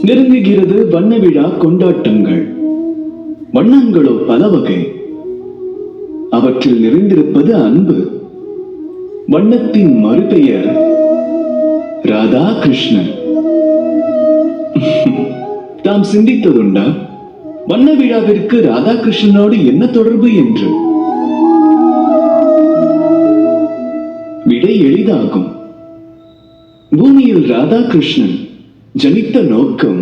நெருங்குகிறது வண்ண விழா கொண்டாட்டங்கள். வண்ணங்களோ பல வகை, அவற்றில் நிறைந்திருப்பது அன்பு. வண்ணத்தின் மறுபெயர் ராதா கிருஷ்ணன். தாம் சிந்தித்ததுண்டா வண்ண விழாவிற்கு ராதாகிருஷ்ணனோடு என்ன தொடர்பு என்று? விடை எளிதாகும். பூமியில் ராதாகிருஷ்ணன் ஜனித்த நோக்கம்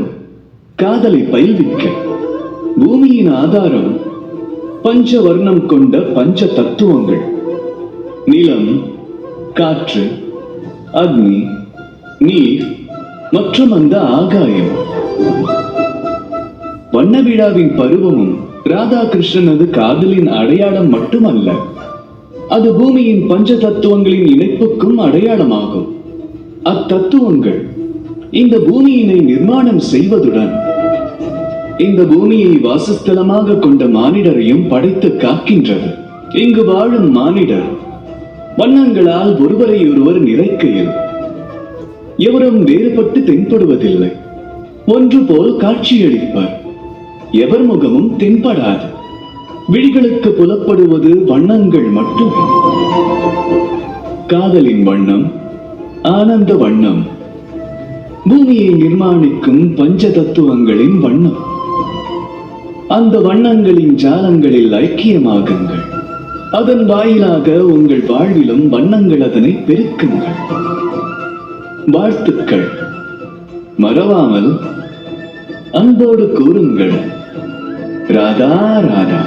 காதலை பயில்விக்க. பூமியின் ஆதாரம் பஞ்ச வர்ணம் கொண்ட பஞ்ச தத்துவங்கள்: நிலம், காற்று, அக்னி, நீர் மற்றும் அந்த ஆகாயம். வண்ண விழாவின் பருவமும் ராதாகிருஷ்ணனது காதலின் அடையாளம் மட்டுமல்ல, அது பூமியின் பஞ்ச தத்துவங்களின் இணைப்புக்கும் அடையாளமாகும். அத்தத்துவங்கள் இந்த பூமியினை நிர்மாணம் செய்வதுடன் இந்த பூமியை வாசஸ்தலமாக கொண்ட மானிடரையும் படைத்து காக்கின்றது. இங்கு வாழும் மானிடர் வண்ணங்களால் ஒருவரை ஒருவர் நிறைக்கையில் எவரும் வேறுபட்டு தென்படுவதில்லை. ஒன்று போல் காட்சியளிப்பர். எவர் முகமும் தென்படாது. விழிகளுக்கு புலப்படுவது வண்ணங்கள் மட்டுமே. காதலின் வண்ணம், ஆனந்த வண்ணம், பூமியை நிர்மாணிக்கும் பஞ்ச தத்துவங்களின் வண்ணம். அந்த வண்ணங்களின் ஜாலங்களில் ஐக்கியமாகுங்கள். அதன் வாயிலாக உங்கள் வாழ்விலும் வண்ணங்கள் அதனை பெருக்குங்கள். வாழ்த்துக்கள். மறவாமல் அன்போடு கூறுங்கள், ராதா ராதா.